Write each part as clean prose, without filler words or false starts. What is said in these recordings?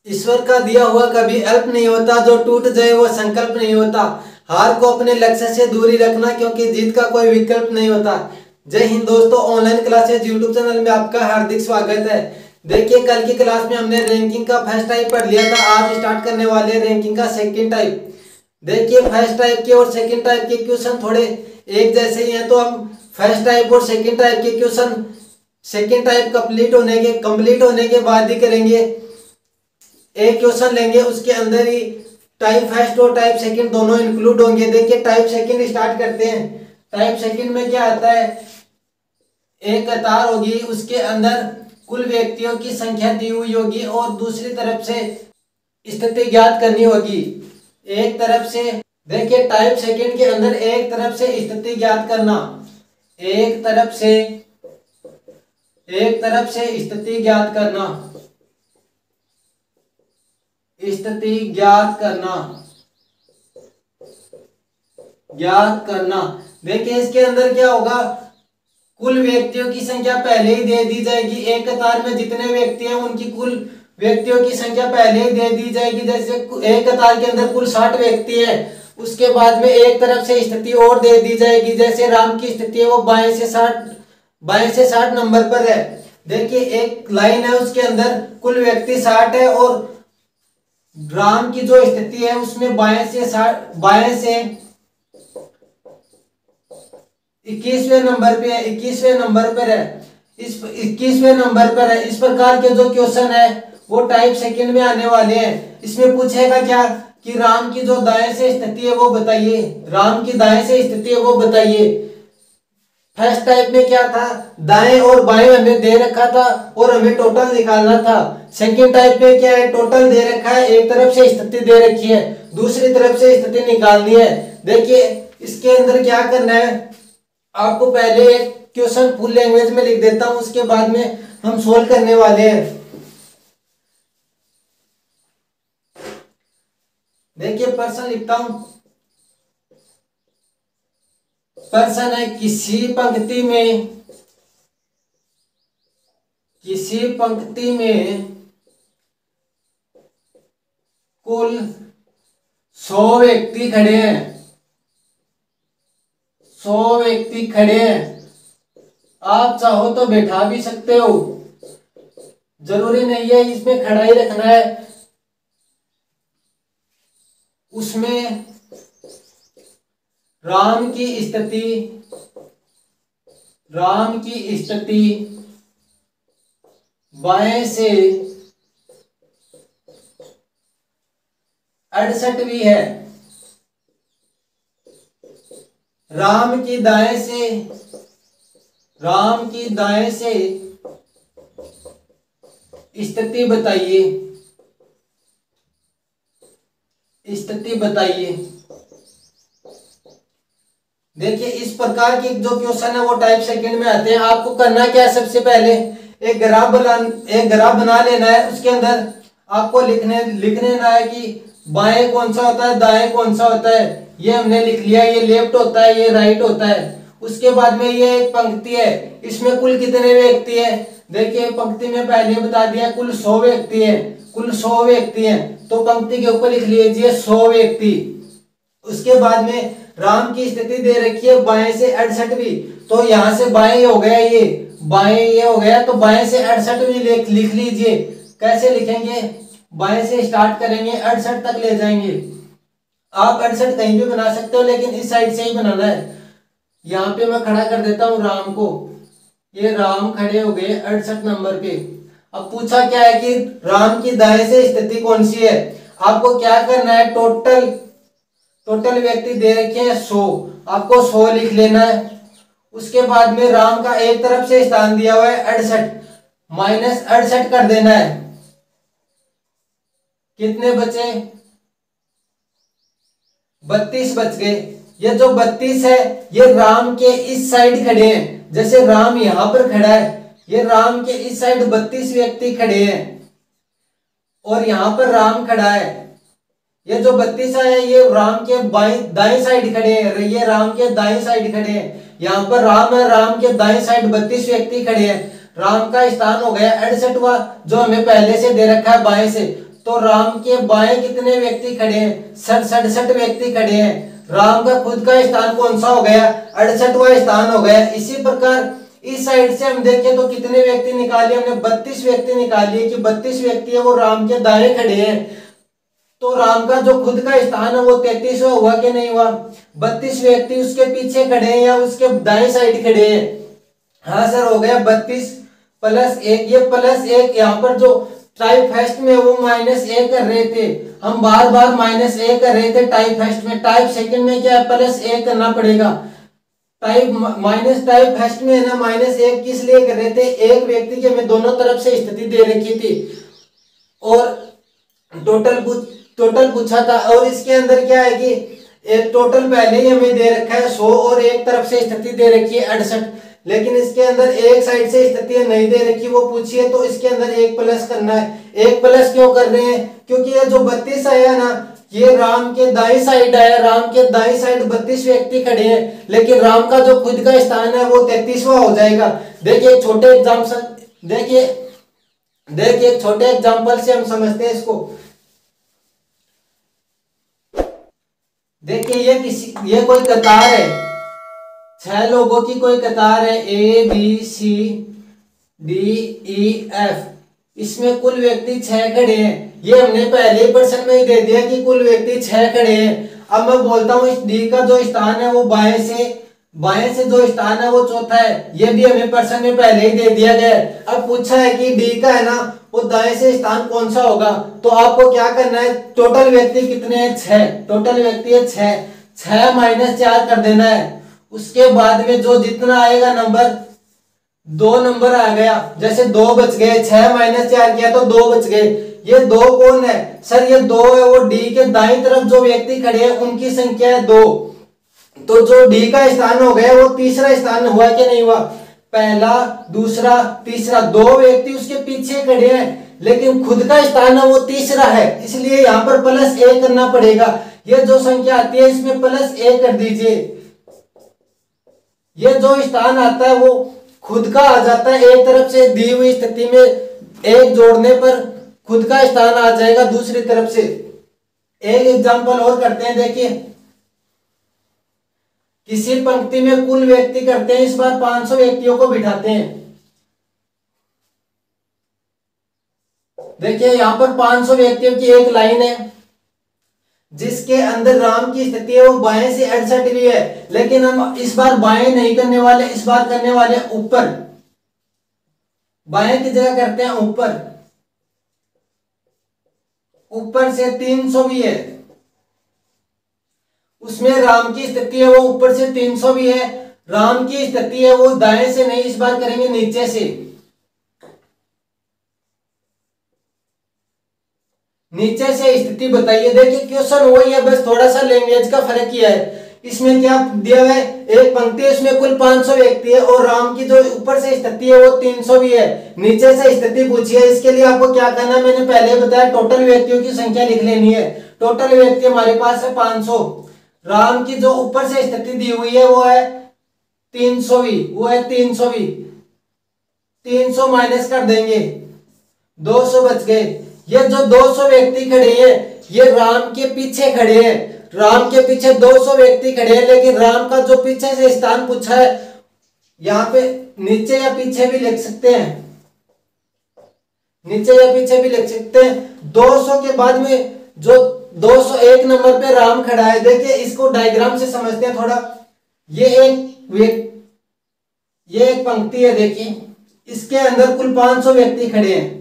ईश्वर का दिया हुआ कभी अल्प नहीं होता, जो टूट जाए वो संकल्प नहीं होता। हार को अपने लक्ष्य से दूरी रखना, क्योंकि जीत का कोई विकल्प नहीं होता। जय हिंद दोस्तों, ऑनलाइन क्लासेज यूट्यूब चैनल में आपका हार्दिक स्वागत है। देखिए, कल की क्लास में हमने रैंकिंग का फर्स्ट टाइप पढ़ लिया था। आज स्टार्ट करने वाले रैंकिंग का सेकंड टाइप। देखिए, फर्स्ट टाइप के और सेकंड टाइप के क्वेश्चन थोड़े एक जैसे ही हैं, तो हम फर्स्ट टाइप और सेकंड टाइप के क्वेश्चन सेकंड टाइप कंप्लीट होने के बाद ही करेंगे। एक क्वेश्चन लेंगे, उसके अंदर ही टाइप फर्स्ट और टाइप सेकंड दोनों इंक्लूड होंगे। देखिए, टाइप सेकंड स्टार्ट करते हैं। टाइप सेकंड में क्या आता है, एक कतार होगी, उसके अंदर कुल व्यक्तियों की संख्या दी हुई होगी और दूसरी तरफ से स्थिति ज्ञात करनी होगी। एक तरफ से देखिए, टाइप सेकंड के अंदर एक तरफ से स्थिति ज्ञात करना, एक तरफ से स्थिति ज्ञात करना, स्थिति ज्ञात करना। देखिए, इसके अंदर क्या होगा, कुल व्यक्तियों की संख्या पहले ही दे दी जाएगी। एक कतार में जितने व्यक्ति हैं उनकी कुल व्यक्तियों की संख्या पहले ही दे दी जाएगी। जैसे एक कतार के अंदर कुल 60 व्यक्ति हैं, उसके बाद में एक तरफ से स्थिति और दे दी जाएगी। जैसे राम की स्थिति है वो बाएं से 60 नंबर पर है। देखिए, एक लाइन है, उसके अंदर कुल व्यक्ति 60 है और राम की जो स्थिति है उसमें बाएं से 21वें नंबर पे है, 21वें नंबर पर है। इस 21वें नंबर पर है। इस प्रकार के जो क्वेश्चन है वो टाइप सेकंड में आने वाले हैं। इसमें पूछेगा क्या कि राम की जो दाएं से स्थिति है वो बताइए, राम की दाएं से स्थिति है वो बताइए। फर्स्ट टाइप में क्या था, दाएं और बाएं हमें दे रखा था और हमें टोटल निकालना था। सेकंड टाइप में क्या है, टोटल दे रखा है, एक तरफ से स्थिति दे रखी है, दूसरी तरफ से स्थिति निकालनी है। देखिए, इसके अंदर क्या करना है, आपको पहले एक क्वेश्चन फुल लैंग्वेज में लिख देता हूं, उसके बाद में हम सोल्व करने वाले हैं। देखिए, प्रश्न लिखता हूं। प्रश्न है, किसी पंक्ति में कुल 100 व्यक्ति खड़े हैं। 100 व्यक्ति खड़े हैं। आप चाहो तो बैठा भी सकते हो, जरूरी नहीं है इसमें खड़ा ही रखना है। उसमें राम की स्थिति बाएं से 68वीं है। राम की दाएं से स्थिति बताइए। देखिए, इस प्रकार के जो क्वेश्चन है वो टाइप सेकंड में आते हैं। आपको करना क्या है, सबसे पहले एक ग्राफ बना लेना है। उसके अंदर आपको लिखना है कि बाएं कौन सा होता है, दाएं कौन सा होता है। ये हमने लिख लिया, ये लेफ्ट होता है, ये राइट होता है। उसके बाद में ये एक पंक्ति है, इसमें कुल कितने व्यक्ति है। देखिए, पंक्ति में पहले बता दिया कुल 100 व्यक्ति है, कुल 100 व्यक्ति हैं, तो पंक्ति के ऊपर लिख लीजिए 100 व्यक्ति। उसके बाद में राम की स्थिति दे रखी है बाएं से 68वीं, तो यहां से बाएं हो गया, ये हो गया, तो बाएं से 68वीं लिख लीजिए। कैसे लिखेंगे, बाएं से स्टार्ट करेंगे, 68 तक ले जाएंगे। आप 68 कहीं भी बना सकते हो, लेकिन इस साइड से ही बनाना है। यहाँ पे मैं खड़ा कर देता हूँ राम को, ये राम खड़े हो गए 68 नंबर पे। अब पूछा क्या है कि राम की दाएं से स्थिति कौन सी है। आपको क्या करना है, टोटल व्यक्ति दे रखे हैं 100, आपको 100 लिख लेना है। उसके बाद में राम का एक तरफ से स्थान दिया हुआ है 68, माइनस 68 कर देना है। कितने बचे, 32 बच गए। ये जो 32 है ये राम के इस साइड खड़े हैं। जैसे राम यहां पर खड़ा है, ये राम के इस साइड 32 व्यक्ति खड़े हैं और यहां पर राम खड़ा है। ये जो 32 है ये राम के दाएं साइड खड़े हैं, ये राम के दाएं साइड खड़े हैं। यहाँ पर राम है, राम के दाएं साइड 32 व्यक्ति खड़े हैं। राम का स्थान हो गया 68वां, जो हमें पहले से दे रखा है बाएं से। तो राम के बाएं कितने व्यक्ति खड़े हैं? 67 व्यक्ति खड़े हैं। राम का खुद का स्थान कौन सा हो गया? 68वां स्थान हो गया। इसी प्रकार इस साइड से हम देखें तो कितने व्यक्ति निकाले हमने? 32 व्यक्ति निकालिए कि 32 व्यक्ति है वो राम के दाएं खड़े हैं। तो राम का जो खुद का स्थान है वो 33वां हुआ कि नहीं हुआ? 32 व्यक्ति उसके पीछे खड़े हैं या उसके दाएं साइड खड़े हैं? हाँ सर, हो गया 32 प्लस 1। ये प्लस 1 यहाँ पर जो टाइप फर्स्ट में वो -1 कर रहे थे, हम बार बार -1 कर रहे थे टाइप फर्स्ट में। टाइप सेकंड में क्या है? +1 करना पड़ेगा। टाइप फर्स्ट में है ना -1 किस लिए कर रहे थे? एक व्यक्ति की हमें दोनों तरफ से स्थिति दे रखी थी और टोटल पूछा था। और इसके अंदर क्या है कि एक टोटल पहले ही हमें दे रखा है 100 और एक तरफ से स्थिति दे रखी है 68, लेकिन इसके अंदर एक साइड से स्थिति नहीं दे रखी, वो पूछिए तो इसके अंदर 1 प्लस करना है। 1 प्लस क्यों कर रहे हैं? क्योंकि ये जो 32 आया ना, ये राम के दाई साइड आया। राम के दाई साइड 32 व्यक्ति खड़े हैं, लेकिन राम का जो खुद का स्थान है वो 33वां हो जाएगा। देखिए छोटे एग्जाम्पल, देखिए छोटे एग्जाम्पल से हम समझते हैं इसको। देखिए ये कोई कतार है, 6 लोगों की कोई कतार है, ABCDEF। इसमें कुल व्यक्ति 6 खड़े हैं। ये हमने पहले प्रश्न में ही दे दिया कि कुल व्यक्ति 6 खड़े हैं। अब मैं बोलता हूँ इस डी का जो स्थान है वो बाएं से जो स्थान है वो चौथा है। ये भी हमें प्रश्न में पहले ही दे दिया गया है। अब पूछा है कि डी का है ना वो दाएं से स्थान कौन सा होगा, तो आपको क्या करना है? टोटल व्यक्ति कितने हैं? 6। टोटल व्यक्ति है 6। 6 - 4 कर देना है। उसके बाद में जो जितना आएगा नंबर, 2 नंबर आ गया। जैसे 2 बच गए, 6 - 4 किया तो 2 बच गए। ये 2 कौन है? सर ये 2 है वो डी के दाईं तरफ जो व्यक्ति खड़े हैं उनकी संख्या है 2। तो जो डी का स्थान हो गया वो तीसरा स्थान हुआ कि नहीं हुआ? पहला, दूसरा, तीसरा। 2 व्यक्ति उसके पीछे खड़े हैं, लेकिन खुद का स्थान है वो तीसरा है, इसलिए यहाँ पर +1 करना पड़ेगा। ये जो संख्या आती है इसमें +1 कर दीजिए। ये जो स्थान आता है वो खुद का आ जाता है। एक तरफ से दी हुई स्थिति में 1 जोड़ने पर खुद का स्थान आ जाएगा दूसरी तरफ से। एक एग्जांपल और करते हैं। देखिए किसी पंक्ति में कुल व्यक्ति करते हैं, इस बार 500 व्यक्तियों को बिठाते हैं। देखिए यहां पर 500 व्यक्तियों की एक लाइन है जिसके अंदर राम की स्थिति है वो बाएं से 68वीं है, लेकिन हम इस बार बाएं नहीं करने वाले, इस बार करने वाले ऊपर। बाएं की जगह करते हैं ऊपर। ऊपर से 300वीं है, उसमें राम की स्थिति है वो ऊपर से 300वीं है। राम की स्थिति है वो दाएं से नहीं, इस बार करेंगे नीचे से। नीचे से स्थिति बताइए। देखिए क्वेश्चन वही है, बस थोड़ा सा लैंग्वेज का फर्क किया है। इसमें क्या दिया है? एक पंक्ति है उसमें कुल 500 व्यक्ति है और राम की जो ऊपर से स्थिति है वो 300वीं है। नीचे से स्थिति पूछी है, इसके लिए आपको क्या करना है? मैंने पहले बताया टोटल व्यक्तियों की संख्या लिख लेनी है। टोटल व्यक्ति हमारे पास है 500। राम की जो ऊपर से स्थिति दी हुई है वो है 300वीं, वो है 300वीं। 300 माइनस कर देंगे, 200 बच गए। ये जो 200 व्यक्ति खड़े हैं ये राम के पीछे खड़े हैं। राम के पीछे 200 व्यक्ति खड़े हैं, लेकिन राम का जो पीछे से स्थान पूछा है यहाँ पे नीचे या पीछे भी लिख सकते हैं, नीचे या पीछे भी लिख सकते हैं। 200 के बाद में जो 201 नंबर पे राम खड़ा है, देखिए इसको डायग्राम से समझते हैं थोड़ा। ये एक पंक्ति है, देखिए इसके अंदर कुल 500 व्यक्ति खड़े हैं।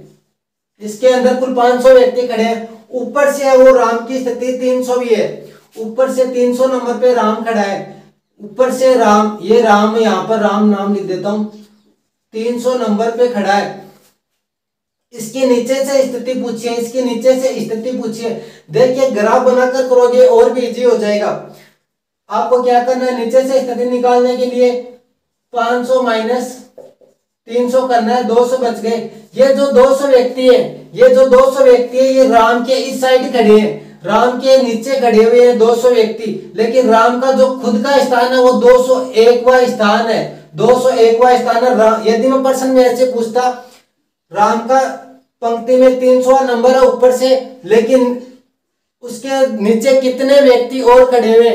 इसके अंदर कुल 500 व्यक्ति खड़े हैं। ऊपर से है वो राम की स्थिति 300वीं है। ऊपर से 300 नंबर पे राम खड़ा है। ऊपर से राम, ये राम, यहाँ पर राम नाम लिख देता हूं, 300 नंबर पे खड़ा है। इसके नीचे से स्थिति पूछिए, इसके नीचे से स्थिति पूछिए। देखिए ग्राफ बनाकर करोगे और भी इजी हो जाएगा। आपको क्या करना है? नीचे से स्थिति निकालने के लिए 500 माइनस 300 करना है, 200 बच गए। ये जो 200 व्यक्ति है, ये जो 200 व्यक्ति है ये राम के इस साइड खड़े हैं, राम के नीचे खड़े हुए हैं 200 व्यक्ति, लेकिन राम का जो खुद का स्थान है वो 201वां स्थान है। 201वां स्थान है। यदि मैं प्रश्न में ऐसे पूछता राम का पंक्ति में 300 नंबर है ऊपर से, लेकिन उसके नीचे कितने व्यक्ति और खड़े हुए,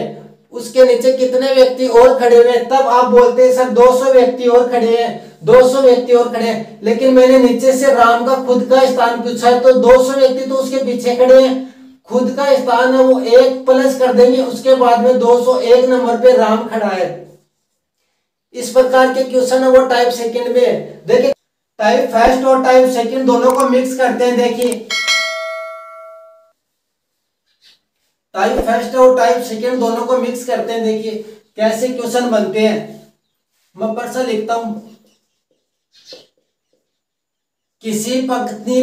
उसके नीचे कितने व्यक्ति और खड़े हुए, तब आप बोलते हैं सर 200 व्यक्ति और खड़े हैं, 200 व्यक्ति और खड़े हैं। लेकिन मैंने नीचे से राम का खुद का स्थान पूछा है, तो 200 व्यक्ति तो उसके पीछे खड़े हैं, खुद का स्थान है वो 1 प्लस कर देंगे, उसके बाद में 201 नंबर पे राम खड़ा है। इस प्रकार के क्वेश्चन है वो टाइप सेकंड में है। देखिए टाइप फर्स्ट और टाइप सेकंड दोनों को मिक्स करते हैं। देखिए टाइप फर्स्ट और टाइप सेकंड दोनों को मिक्स करते हैं, देखिए कैसे क्वेश्चन बनते हैं। मैं प्रश्न लिखता हूं, किसी पंक्ति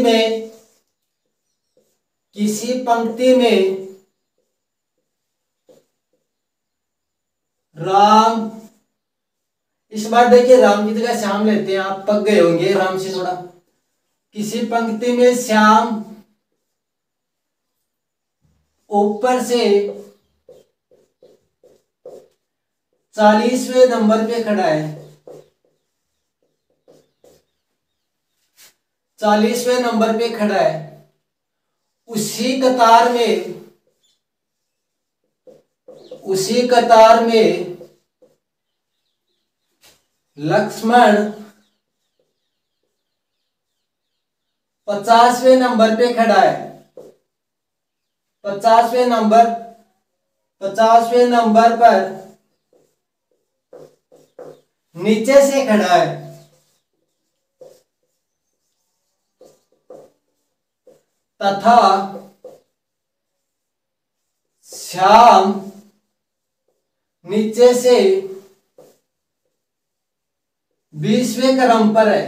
में राम, इस बार देखिए राम की जगह श्याम लेते हैं, आप पक गए होंगे राम से थोड़ा। किसी पंक्ति में श्याम ऊपर से 40वें नंबर पे खड़ा है, 40वें नंबर पे खड़ा है। उसी कतार में लक्ष्मण 50वें नंबर पे खड़ा है, 50वें नंबर पर नीचे से खड़ा है, तथा श्याम नीचे से 20वें क्रम पर है,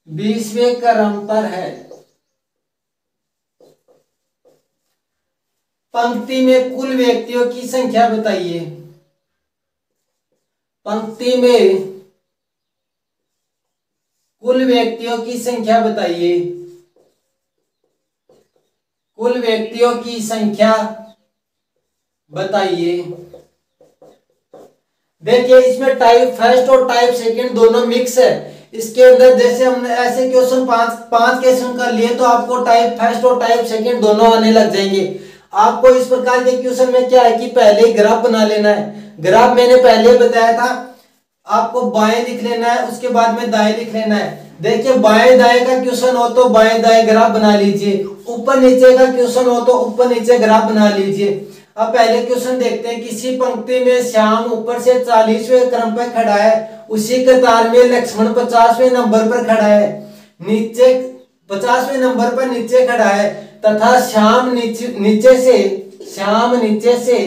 20वें क्रम पर है। पंक्ति में कुल व्यक्तियों की संख्या बताइए, पंक्ति में कुल व्यक्तियों की संख्या बताइए, कुल व्यक्तियों की संख्या बताइए। देखिए इसमें टाइप फर्स्ट और टाइप सेकंड दोनों मिक्स है। इसके अंदर जैसे हमने ऐसे क्वेश्चन पांच क्वेश्चन कर लिए, तो आपको टाइप फर्स्ट और टाइप सेकंड दोनों आने लग जाएंगे। आपको इस प्रकार के क्वेश्चन में क्या है कि पहले ग्राफ बना लेना है। ग्राफ मैंने पहले बताया था, आपको बाएं लिख लेना है, उसके बाद में दाएं लिख लेना है। देखिए बाएं दाएं का क्वेश्चन हो तो बाएं दाएं ग्राफ बना लीजिए, ऊपर नीचे का क्वेश्चन हो तो ऊपर नीचे ग्राफ बना लीजिए। अब पहले क्वेश्चन देखते हैं, किसी पंक्ति में श्याम ऊपर से 40वें क्रम पर खड़ा है, उसी कतार में लक्ष्मण 50वें नंबर पर खड़ा है, नीचे 50वें नंबर पर नीचे खड़ा है, तथा श्याम नीचे से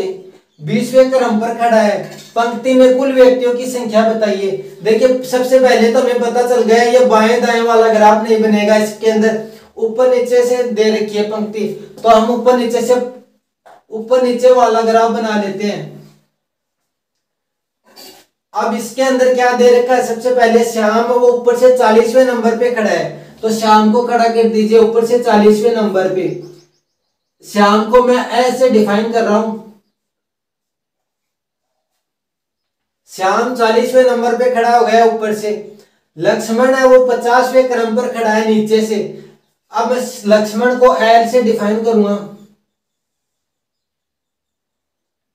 20वें क्रम पर खड़ा है। पंक्ति में कुल व्यक्तियों की संख्या बताइए। देखिए सबसे पहले तो हमें पता चल गया ये बाएं दाएं वाला ग्राफ नहीं बनेगा, इसके अंदर ऊपर नीचे से दे रखी है पंक्ति, तो हम ऊपर नीचे वाला ग्राफ बना लेते हैं। अब इसके अंदर क्या दे रखा है, सबसे पहले श्याम वो ऊपर से 40वें नंबर पे खड़ा है, तो श्याम को खड़ा कर दीजिए ऊपर से 40वें नंबर पे। श्याम को मैं ऐसे डिफाइन कर रहा हूं, श्याम 40वें नंबर पे खड़ा हो गया ऊपर से। लक्ष्मण है वो 50वें क्रम पर खड़ा है नीचे से। अब मैं लक्ष्मण को एल से डिफाइन करूंगा,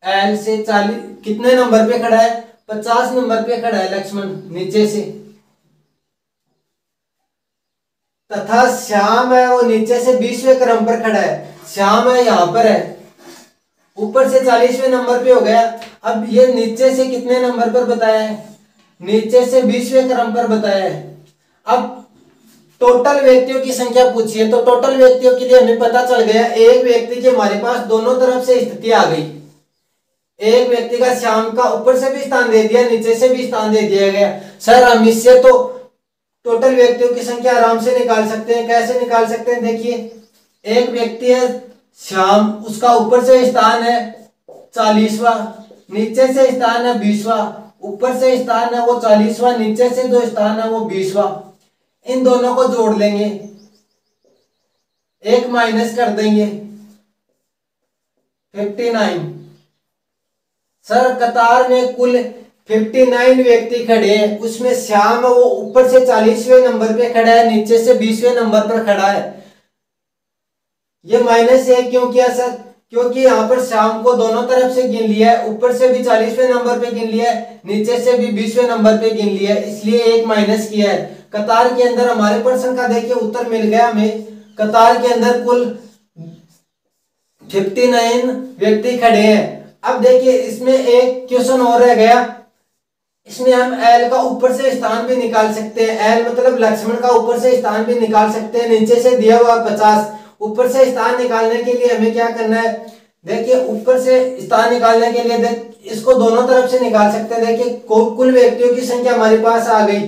एल से 40 कितने नंबर पे खड़ा है, 50 नंबर पे खड़ा है लक्ष्मण नीचे से, तथा श्याम है वो नीचे से 20वें क्रम पर खड़ा है। श्याम है यहां पर है, ऊपर से 40वें नंबर पे हो गया। अब ये नीचे से कितने नंबर पर बताया है, नीचे से 20वें क्रम पर बताया है। अब टोटल व्यक्तियों की संख्या पूछिए, तो टोटल व्यक्तियों के लिए हमें पता चल गया एक व्यक्ति की हमारे पास दोनों तरफ से स्थिति आ गई। एक व्यक्ति का श्याम का ऊपर से भी स्थान दे दिया, नीचे से भी स्थान दे दिया गया। सर हम इससे तो टोटल व्यक्तियों की संख्या आराम से निकाल सकते हैं। कैसे निकाल सकते हैं, देखिए एक व्यक्ति है श्याम, उसका ऊपर से स्थान है 40वां, नीचे से स्थान है 20वां। ऊपर से स्थान है वो 40वां, नीचे से जो स्थान है वो 20वां। इन दोनों को जोड़ लेंगे, एक माइनस कर देंगे 59। सर कतार में कुल 59 व्यक्ति खड़े हैं, उसमें श्याम है वो ऊपर से 40वें नंबर पे खड़ा है, नीचे से 20वें नंबर पर खड़ा है। ये -1 क्यों किया सर? क्योंकि यहाँ पर श्याम को दोनों तरफ से गिन लिया है, ऊपर से भी 40वें नंबर पे गिन लिया है, नीचे से भी 20वें नंबर पे गिन लिया है, इसलिए एक माइनस किया है। कतार के अंदर हमारे प्रश्न का देखिए उत्तर मिल गया हमें। कतार के अंदर कुल 59 व्यक्ति खड़े हैं। अब देखिए इसमें एक क्वेश्चन और रह गया, इसमें हम एल का ऊपर से स्थान भी निकाल सकते हैं। एल मतलब लक्ष्मण का ऊपर से स्थान भी निकाल सकते हैं। नीचे से दिया हुआ 50, ऊपर से स्थान निकालने के लिए हमें क्या करना है? देखिए ऊपर से स्थान निकालने के लिए इसको दोनों तरफ से निकाल सकते हैं। देखिए कुल व्यक्तियों की संख्या हमारे पास आ गई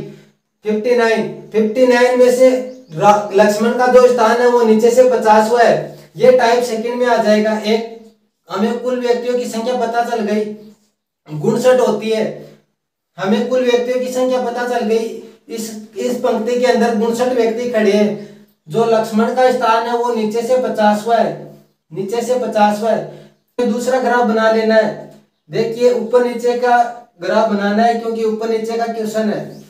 59 में से लक्ष्मण का जो स्थान है वो नीचे से 50वां है, ये टाइप सेकंड में आ जाएगा। एक हमें कुल व्यक्तियों की संख्या पता चल गई, 59 होती है। हमें कुल व्यक्तियों की संख्या पता चल गई। इस पंक्ति के अंदर 59 व्यक्ति खड़े हैं। जो लक्ष्मण का स्थान है वो नीचे से 50वां है, नीचे से 50वां है। दूसरा ग्राफ बना लेना है। देखिए ऊपर नीचे का ग्राफ बनाना है क्योंकि ऊपर नीचे का क्वेश्चन है।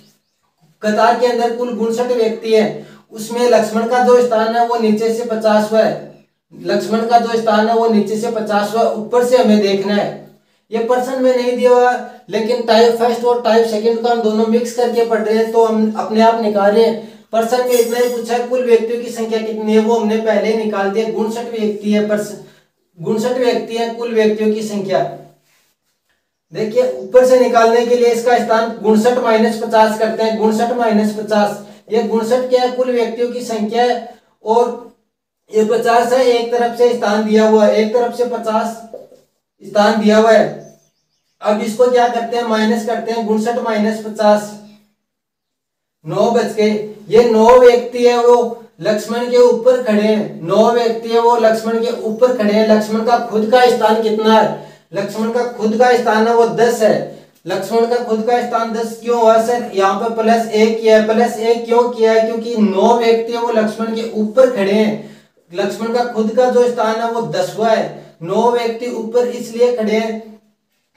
कतार के अंदर कुल 59 व्यक्ति है, उसमें लक्ष्मण का जो स्थान है वो नीचे से 50वां है। लक्ष्मण का जो स्थान है वो नीचे से 50वां, ऊपर से हमें देखना है। ये प्रश्न में नहीं दिया हुआ, लेकिन टाइप फर्स्ट और टाइप सेकंड को हम दोनों मिक्स करके पढ़ रहे हैं तो हम अपने आप निकाल रहे हैं। प्रश्न में इतना ही पूछा कुल व्यक्तियों की संख्या कितनी है, वो हमने पहले ही निकाल दिया। 59 व्यक्ति है, 59 व्यक्ति है कुल व्यक्तियों की संख्या। देखिए ऊपर से निकालने के लिए इसका स्थान 59 - 50 करते हैं। 59 - 50, ये 59 क्या है? कुल व्यक्तियों की संख्या है, और ये 50 है। एक तरफ से स्थान दिया हुआ है, एक तरफ से 50 स्थान दिया हुआ है। अब इसको क्या करते हैं? माइनस करते हैं। 59 - 50, 9 बच गए। ये 9 व्यक्ति है वो लक्ष्मण के ऊपर खड़े हैं। 9 व्यक्ति है वो लक्ष्मण के ऊपर खड़े हैं। लक्ष्मण का खुद का स्थान कितना है? लक्ष्मण का खुद का स्थान है वो 10 है। लक्ष्मण का खुद का स्थान 10 क्यों हुआ सर? यहाँ पे +1 किया है। +1 क्यों किया है? क्योंकि 9 व्यक्ति है वो लक्ष्मण के ऊपर खड़े हैं। लक्ष्मण का खुद का जो स्थान है वो 10वां है। 9 व्यक्ति ऊपर इसलिए खड़े हैं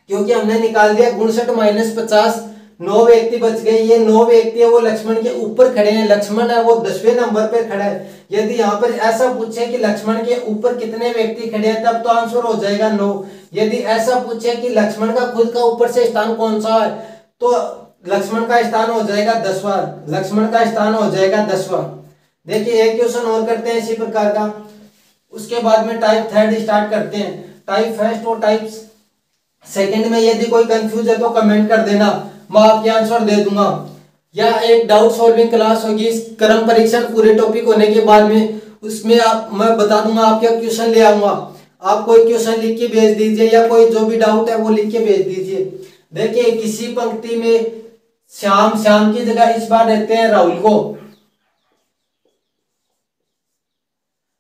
क्योंकि हमने निकाल दिया 59 - 50, 9 व्यक्ति बच गए। ये 9 व्यक्ति है वो लक्ष्मण के ऊपर खड़े हैं। लक्ष्मण है वो 10वें नंबर पे खड़ा है। यदि यहाँ पर ऐसा पूछे कि लक्ष्मण के ऊपर कितने व्यक्ति खड़े हैं, तब तो आंसर हो जाएगा 9। यदि ऐसा पूछे कि लक्ष्मण का खुद का ऊपर से स्थान कौन सा है, तो लक्ष्मण का स्थान हो जाएगा 10वां। लक्ष्मण का स्थान हो जाएगा 10वां। देखिए एक क्वेश्चन और करते हैं इसी प्रकार का, उसके बाद में टाइप थर्ड स्टार्ट करते हैं। टाइप फर्स्ट और टाइप सेकंड में यदि कोई कंफ्यूज है तो कमेंट कर देना, मैं आपके आंसर दे दूंगा। या एक डाउट सॉल्विंग क्लास होगी इस क्रम परीक्षण पूरे टॉपिक होने के बाद में, उसमें मैं बता दूंगा, आपके क्वेश्चन ले आऊंगा। आप कोई क्वेश्चन लिख के भेज दीजिए, या कोई जो भी डाउट है वो लिख के भेज दीजिए। देखिए किसी पंक्ति में श्याम की जगह इस बार रहते हैं राहुल को,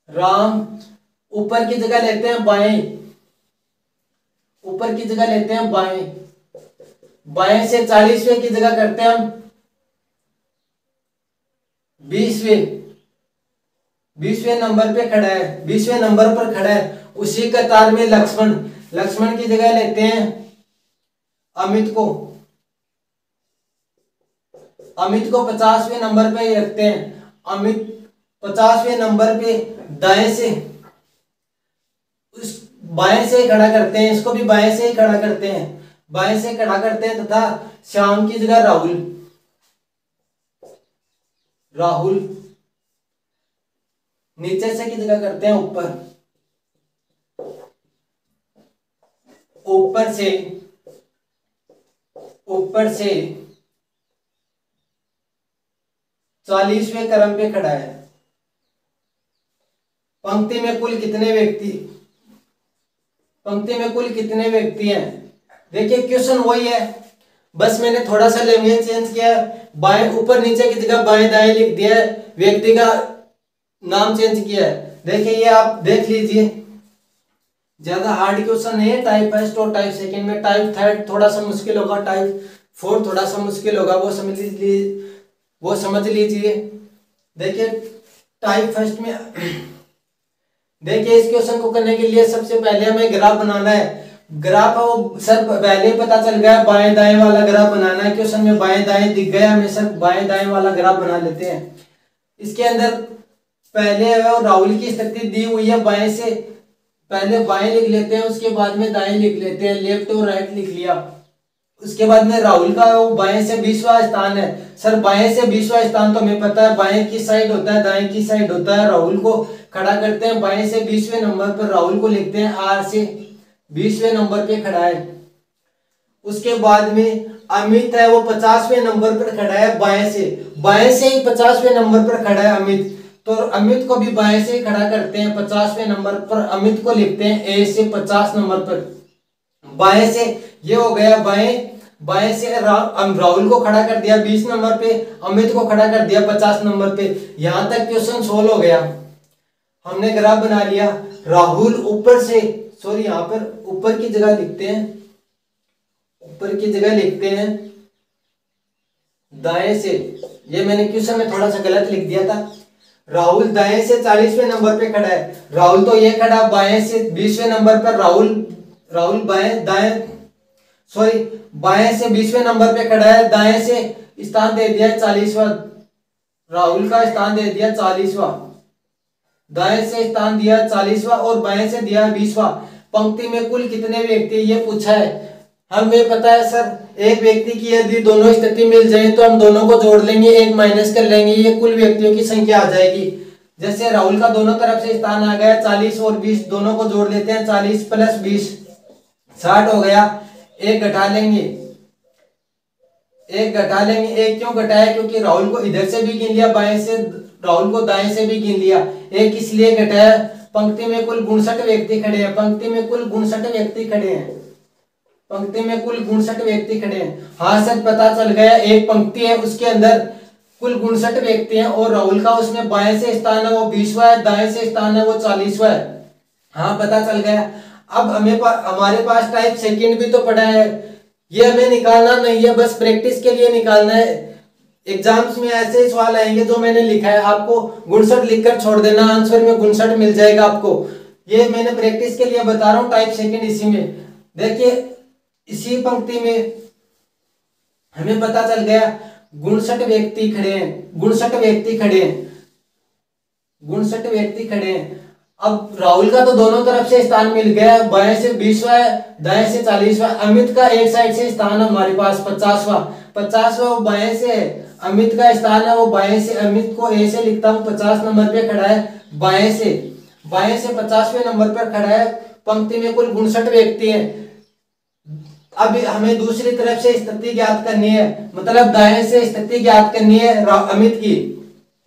राम ऊपर की जगह लेते हैं बाएं, ऊपर की जगह लेते हैं बाएं। बाएं से 40वें की जगह करते हैं हम 20वें नंबर पे खड़ा है, 20वें नंबर पर खड़ा है। उसी कतार में लक्ष्मण की जगह लेते हैं अमित को 50वें नंबर पे ही रखते हैं। अमित 50वें नंबर पे दाएं से बाएं से खड़ा करते हैं, इसको भी बाएं से ही खड़ा करते हैं, बाएं से खड़ा करते हैं तथा श्याम की जगह राहुल नीचे से की जगह करते हैं ऊपर से 40वें क्रम पे खड़ा है। पंक्ति में कुल कितने व्यक्ति हैं? देखिए क्वेश्चन वही है, बस मैंने थोड़ा सा लैंग्वेज चेंज किया है। बाएं ऊपर नीचे की जगह बाएं दाएं लिख दिया है, व्यक्ति का नाम चेंज किया है। देखिए ये आप देख लीजिए, ज्यादा हार्ड क्वेश्चन नहीं है टाइप फर्स्ट और टाइप सेकंड में। टाइप थर्ड थोड़ा सा मुश्किल होगा, टाइप फोर्थ थोड़ा सा मुश्किल होगा, वो समझ लीजिए। देखिए टाइप फर्स्ट में देखिए इस क्वेश्चन को करने के लिए सबसे पहले हमें ग्राफ बनाना है। ग्राफ है वो सर पहले ही पता चल गया, बाएं दाएं वाला ग्राफ बनाना है। क्वेश्चन में बाएं दाएं दिख गया, हमें सर बाएं दाएं वाला ग्राफ बना लेते हैं। इसके अंदर पहले है राहुल की स्थिति दी हुई है बाएं से, पहले बाएं लिख लेते हैं, उसके बाद में दाएं लिख लेते हैं, लेफ्ट और राइट लिख लिया। उसके बाद में राहुल का वो बाएं से 20वां स्थान है। सर बाएं से 20वां स्थान तो हमें पता है बाएं की साइड होता है, दाएं की साइड होता है। राहुल को खड़ा करते हैं बाएं से 20वें नंबर पर, राहुल को लिखते हैं आर से 20वें नंबर पे खड़ा है। उसके बाद में अमित है वो 50वें नंबर पर खड़ा है बाएं से ही 50वें नंबर पर खड़ा है अमित। तो अमित को भी बाएं से ही खड़ा करते हैं 50वें नंबर पर, अमित को लिखते हैं ए से 50 नंबर पर। बाएं से ये हो गया बाएं से राहुल को खड़ा कर दिया 20 नंबर पे, अमित को खड़ा कर दिया 50 नंबर पे। यहां तक क्वेश्चन सोल्व हो गया। हमने ग्राफ बना लिया। राहुल ऊपर से, सॉरी यहां पर ऊपर की जगह लिखते हैं, ऊपर की जगह लिखते हैं दाएं से। ये मैंने क्वेश्चन में थोड़ा सा गलत लिख दिया था। राहुल दाएं से 40वें नंबर पे खड़ा है। राहुल तो ये खड़ा बाएं से 20वें नंबर पर, राहुल बाएं से 20वें नंबर पे खड़ा है। दाएं से स्थान दे दिया 40वां, राहुल का स्थान दे दिया 40वां। दाएं से स्थान दिया 40वां और बाएं से दिया 20वां। पंक्ति में कुल कितने व्यक्ति ये पूछा है। हमें पता है सर एक व्यक्ति की यदि दोनों स्थिति मिल जाए तो हम दोनों को जोड़ लेंगे, एक माइनस कर लेंगे, ये कुल व्यक्तियों की संख्या आ जाएगी। जैसे राहुल का दोनों तरफ से स्थान आ गया 40 और 20, दोनों को जोड़ लेते हैं 40 प्लस 20 60 हो गया। एक घटा लेंगे, एक क्यों घटाया, क्योंकि राहुल को इधर से भी गिन लिया बाएं से, राहुल को दाएं से भी गिन लिया, एक इसलिए घटाया। पंक्ति में कुल 59 व्यक्ति खड़े हैं, पंक्ति में कुल 59 व्यक्ति खड़े हैं, पंक्ति में कुल 59 व्यक्ति खड़े हैं। हाँ सर पता चल गया, एक पंक्ति है उसके अंदर कुल 59 व्यक्ति हैं और राहुल का उसमें बाएं से स्थान है वो 20वां है, दाएं से स्थान है वो 40वां है। हाँ पता चल गया। अब हमारे पास टाइप सेकंड भी तो पड़ा है, ये हमें निकालना नहीं है, बस प्रैक्टिस के लिए निकालना है। एग्जाम्स में ऐसे सवाल आएंगे जो मैंने लिखा है, आपको 59 लिखकर छोड़ देना, आंसर में 59 मिल जाएगा आपको। ये मैंने प्रैक्टिस के लिए बता रहा हूँ। टाइप सेकंड इसी में देखिए, इसी पंक्ति में हमें पता चल गया 59 व्यक्ति खड़े हैं, 59 व्यक्ति खड़े हैं, 59 व्यक्ति खड़े हैं। अब राहुल का तो दोनों तरफ से स्थान मिल गया, बाएं से 20वां है, दाएं से 40वां। अमित का एक साइड से स्थान है हमारे पास 50वां वो बाएं से है, अमित का स्थान है वो बाएं से, अमित को ए से लिखता हूं, 50 नंबर पे खड़ा है बाएं से 50वें नंबर पर खड़ा है। पंक्ति में कुल 59 व्यक्ति हैं। अब हमें दूसरी तरफ से स्थिति ज्ञात करनी है, मतलब दाएं से स्थिति ज्ञात करनी है अमित की।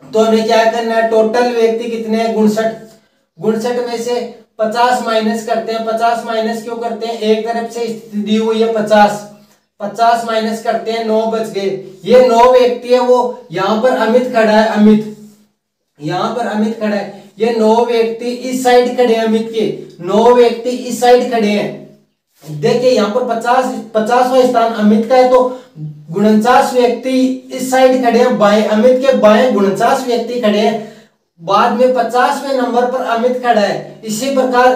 तो हमें क्या करना है, टोटल व्यक्ति कितने हैं 59 में से 50 माइनस करते हैं। 50 माइनस क्यों करते हैं, एक तरफ से स्थिति दी हुई है 50 माइनस करते हैं, 9 बच गए। ये 9 व्यक्ति है, वो यहाँ पर अमित खड़ा है, यहाँ पर अमित खड़ा है। ये 9 व्यक्ति इस साइड खड़े हैं, अमित के 9 व्यक्ति इस साइड खड़े हैं। देखिए यहाँ पर 50वां स्थान अमित का है, तो 49 व्यक्ति इस साइड खड़े हैं, बाएं अमित के बाएं 49 व्यक्ति खड़े हैं। बाद में 50वें नंबर पर अमित खड़ा है। इसी प्रकार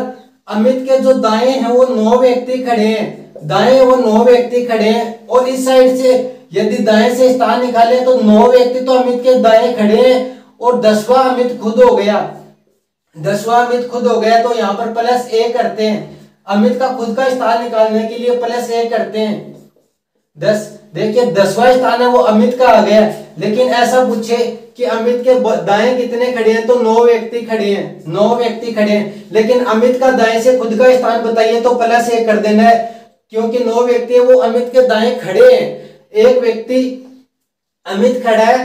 अमित के जो दाएं हैं वो 9 व्यक्ति खड़े हैं, दाएं वो 9 व्यक्ति खड़े हैं। और इस साइड से यदि दाएं से स्थान निकाले तो 9 व्यक्ति तो अमित के दाएं खड़े हैं और 10वां अमित खुद हो गया, 10वां अमित खुद हो गया। तो यहाँ पर प्लस ए करते हैं, अमित का खुद का स्थान निकालने के लिए प्लस ए करते हैं 10। देखिए 10वां स्थान है वो अमित का आ गया। लेकिन ऐसा पूछे कि अमित के दाएं कितने खड़े हैं, तो 9 व्यक्ति खड़े हैं, 9 व्यक्ति खड़े हैं। लेकिन अमित का दाएं से खुद का स्थान बताइए, तो प्लस ए कर देना है, क्योंकि 9 व्यक्ति है वो अमित के दाएं खड़े हैं। एक व्यक्ति अमित खड़ा है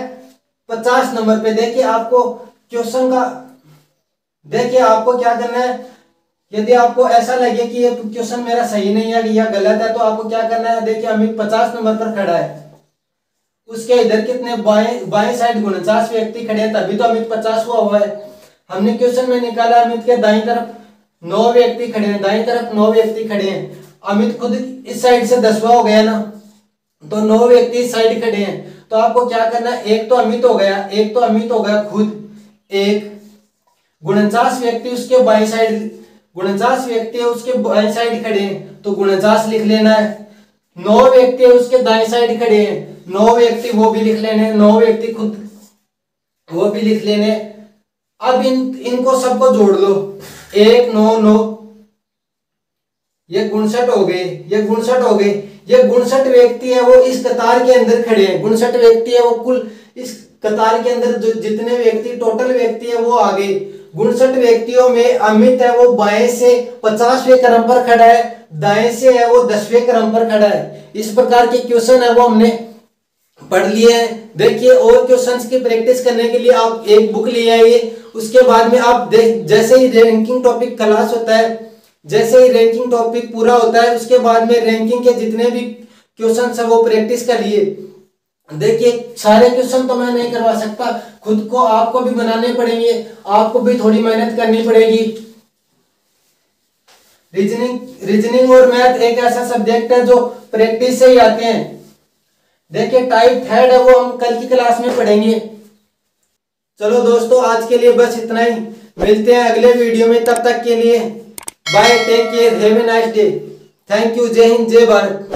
50 नंबर पे। देखिए आपको क्वेश्चन का, देखिए आपको क्या करना है, यदि आपको ऐसा लगे कि ये क्वेश्चन मेरा सही नहीं है या गलत है, तो आपको क्या करना है, देखिए अमित 50 नंबर पर खड़ा है, उसके इधर कितने बाएं साइड 49 व्यक्ति खड़े हैं, तभी तो अमित 50 हुआ है। हमने क्वेश्चन में निकाला अमित के दाईं तरफ 9 व्यक्ति खड़े हैं, दाईं तरफ 9 व्यक्ति खड़े हैं। अमित खुद इस साइड से 10वां हो गया ना, तो 9 व्यक्ति इस साइड खड़े हैं। तो आपको क्या करना है, एक तो अमित हो गया, एक तो अमित हो गया खुद, एक 49 व्यक्ति उसके बाईं साइड 49 व्यक्ति है उसके बाएं साइड खड़े हैं तो 49 लिख लेना है। 9 व्यक्ति है उसके दाएं साइड खड़े हैं, 9 व्यक्ति वो भी लिख लेने, 9 व्यक्ति खुद वो भी लिख लेने। अब इनको सबको जोड़ लो, 1 9 9, ये 59 हो गए, ये 59 हो गए। ये 59 व्यक्ति है वो इस कतार के अंदर खड़े हैं, 59 व्यक्ति है वो कुल इस कतार के अंदर जो जितने व्यक्ति टोटल व्यक्ति है वो आ गए। 59 व्यक्तियों में अमित है वो बाएं से 50वें क्रम पर खड़ा है, दाएं से है वो 10वें क्रम पर खड़ा है। इस प्रकार के क्वेश्चन है वो हमने पढ़ लिए हैं। देखिए और क्वेश्चंस की प्रैक्टिस करने के लिए आप एक बुक ले आइए, उसके बाद में आप जैसे ही रैंकिंग टॉपिक क्लास होता है, जैसे ही रैंकिंग टॉपिक पूरा होता है उसके बाद में रैंकिंग के जितने भी क्वेश्चंस है वो प्रैक्टिस करिए। देखिए सारे क्वेश्चन तो मैं नहीं करवा सकता, खुद को आपको भी बनाने पड़ेंगे, आपको भी थोड़ी मेहनत करनी पड़ेगी। रीजनिंग और मैथ एक ऐसा सब्जेक्ट है जो प्रैक्टिस से ही आते हैं। देखिए टाइप थर्ड है वो हम कल की क्लास में पढ़ेंगे। चलो दोस्तों आज के लिए बस इतना ही, मिलते हैं अगले वीडियो में, तब तक के लिए bye, take care, have a nice day. Thank you, जय हिंद, जय भारत।